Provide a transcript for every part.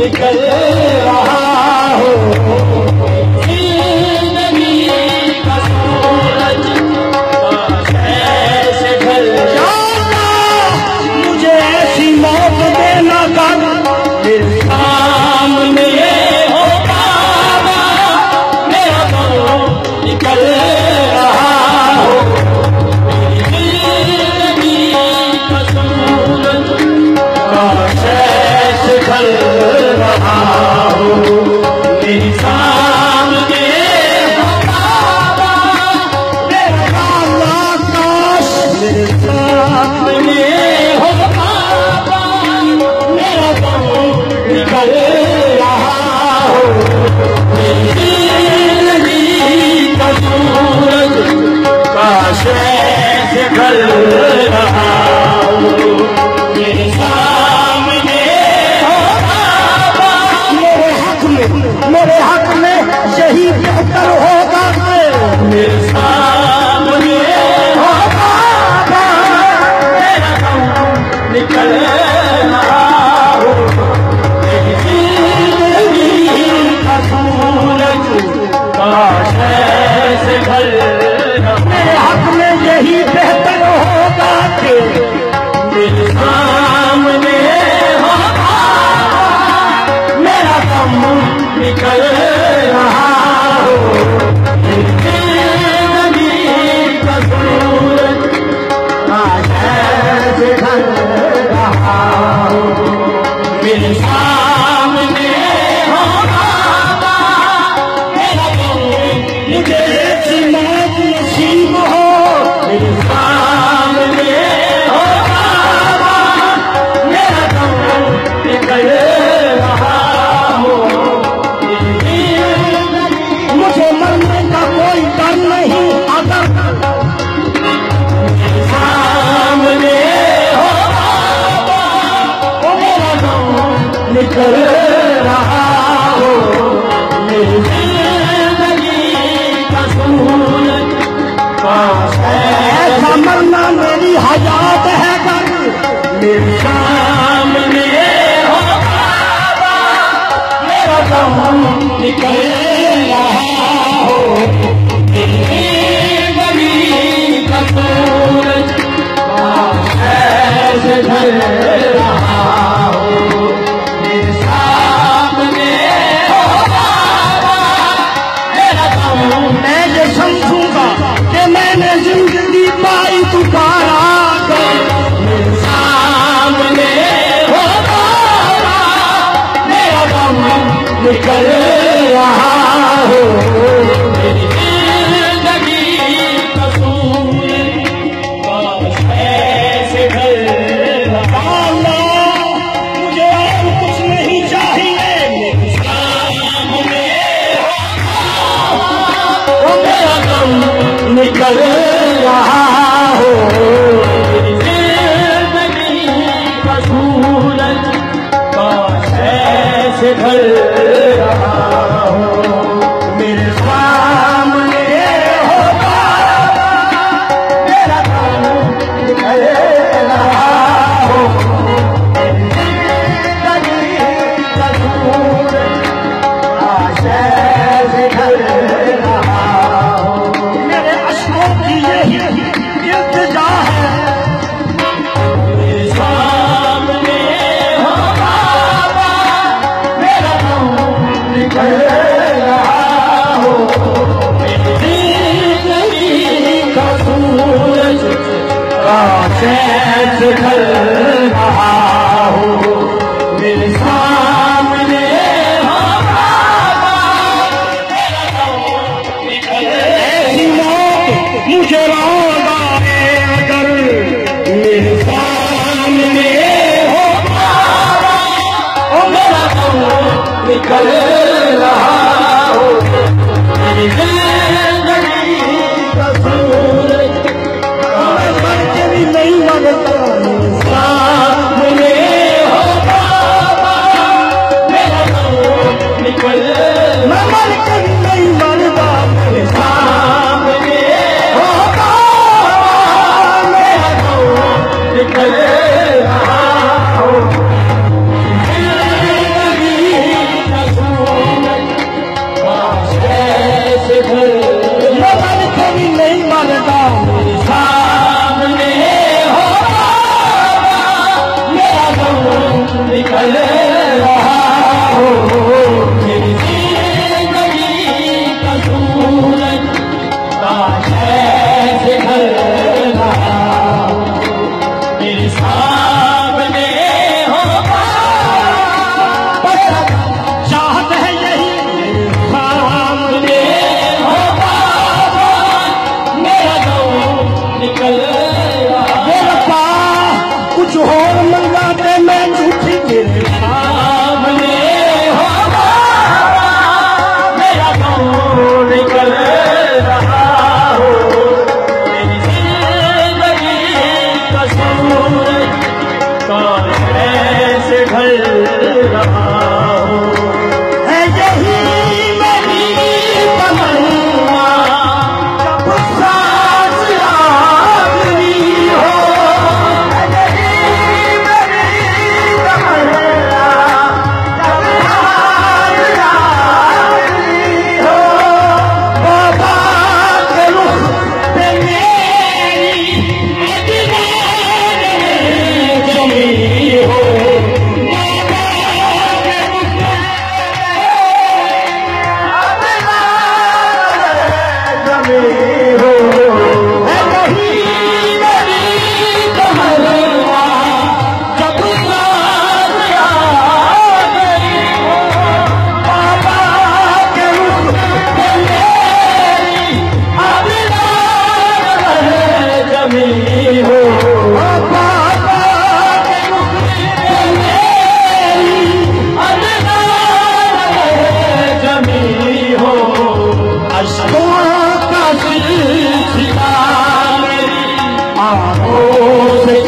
निकल रहा हो। जिंदगी का सूरज ऐसे ढल जाता, मुझे ऐसी मौत देना कर मेरे सामने हो बाबा, मेरा दम निकल रहा हो। जिंदगी का सूरज ऐसे ढल रहा हो, मेरे सामने हो बाबा, मेरा आकाश मेरे सामने हो बाबा, मेरा दम निकल रहा हो। जिंदगी का सूरज काश ऐसे ढल रहा हो, मेरे सामने हो बाबा, मेरे हक में यही बेहतर होगा। मेरे सामने हो बाबा, मेरा दम निकल रहा हो। जिंदगी का सूरज काश ऐसे ढल रहा, मेरे हक में यही बेहतर होगा कि मेरे सामने हो बाबा, मेरा दम निकल रहा हो। जिंदगी का सूरज काश ऐसे ढल रहा हो, मेरे सामने हो बाबा, मेरा दम मुझे ऐसी मौत नसीब हो। मेरे सामने हो बाबा, मेरा दम निकल रहा हो। मुझे मरने का कोई डर नहीं, अगर मेरे सामने हो बाबा, मेरा दम निकल रहा हो। मेरी जिंदगी का सूरज काश ऐसा मरना मेरी हयात है, कर मेरे सामने हो बाबा, मेरा दम निकल रहा हो। जिंदगी का सूरज काश ऐसे ढल रहा हो, मेरे सामने हो बाबा, मेरा दम। मैं ये समझूंगा कि मैंने जिंदगी पाई पुकारा कर, मेरे सामने हो बाबा, मेरा दम निकल रहा हो। मेरी जिंदगी का सूरज काश ऐसे ढल रहा हो। मुझे और कुछ नहीं चाहिए, मेरे सामने हो बाबा, मेरा दम निकल रहा हो। जिंदगी का सूरज काश ऐसे ढल रहा हो, मेरे सामने हो बाबा, मेरा दम निकल रहा हो। जिंदगी का सूरज काश ऐसे ढल रहा हो, मेरे अश्कों की यही इल्तिजा है। मेरे सामने हो बाबा, मेरा दम निकल रहा हो। जिंदगी का सूरज काश ऐसे ढल रहा हो, मेरे सामने हो बाबा, मेरा दम निकल। ऐसी मौत मुझे याद आए अगर मेरे सामने हो बाबा, मेरा दम निकल रहा हो। मेरी जिंदगी का सूरज मर के भी नहीं मरता, मेरे सामने हो बाबा, मेरा दम निकल। मैं मर के भी नहीं मरता, मेरे सामने हो बाबा, मेरा दम निकल रहा हो। जिंदगी कुछ और मिल जाते मैं झूठी तेरे सामने हो मेरा कौन निकल रहा हो मेरी जिंदगी का सूरज कौन ऐसे ढल रहा हो है यही मेरी तमन्ना जब सांस आखिरी हो है यही मेरी तमन्ना जब सांस आखिरी हो बाबा के रुख पे मेरी दीवार जमी हो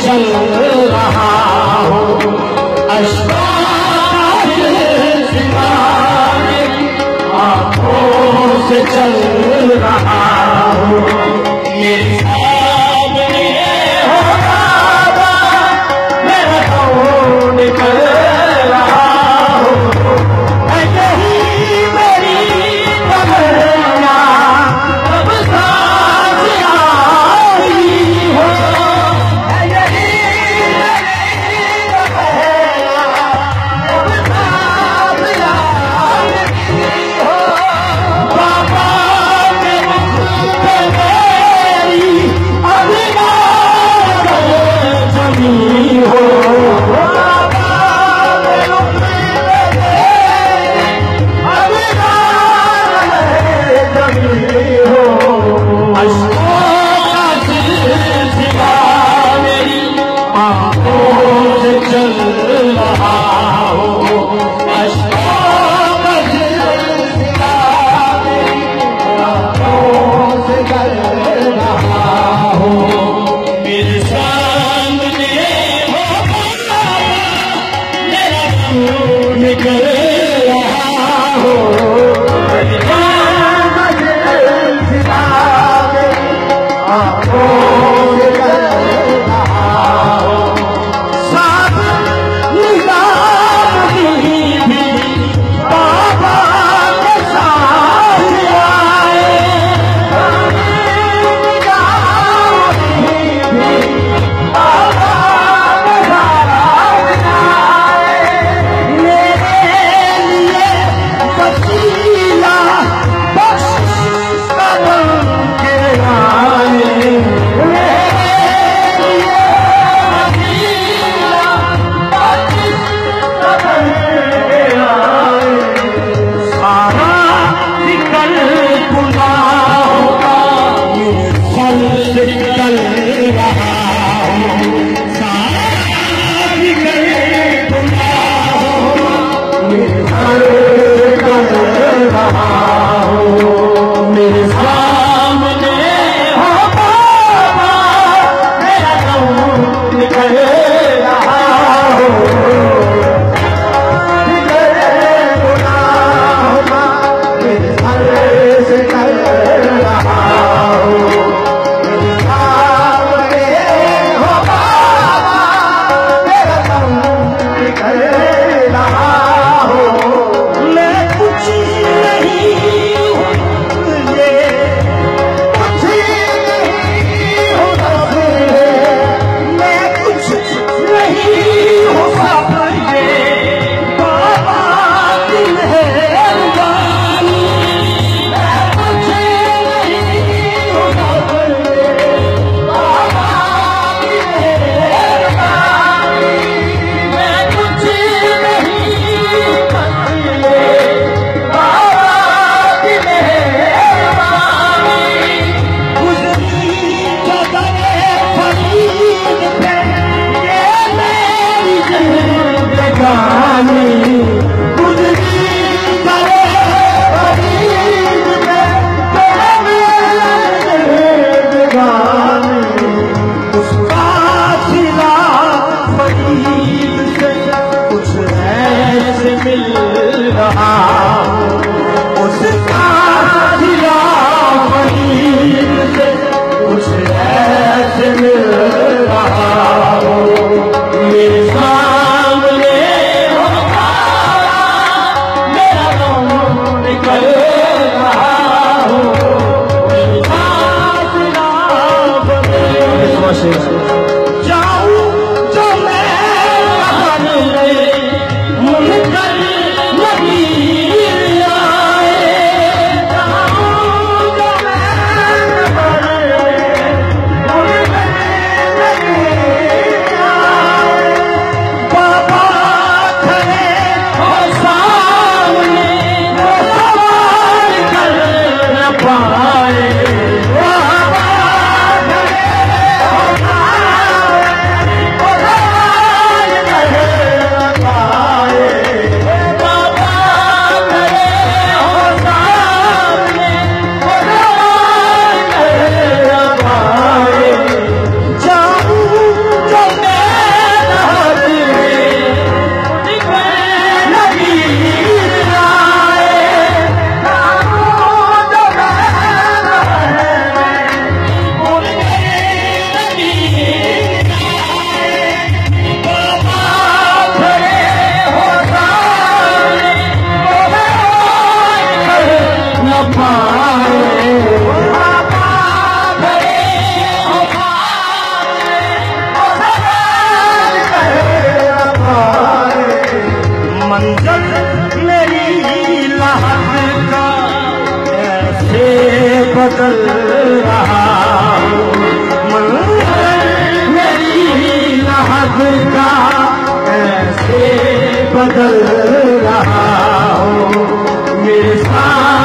चल रहा हो आँखों से चल रहा हो मेरे सामने हो बाबा मेरा कौन निकल रहा हो है यही मेरी तमन्ना अब सांस आई हो मिल रहा उसका सिला फकीर से कुछ ऐसे मिल रहा मेरे सामने होगा मेरा रोम निकल रहा हो जाऊं जो मैं मुनकर नबी आए जाऊं जो मैं मुनकर नबी आए बाबा खड़े हो सामने वो सवाल कर न पाए मंजर मेरी लहर का ऐसे बदल रहा मंजर मेरी लहर का ऐसे बदल रहा मेरे साथ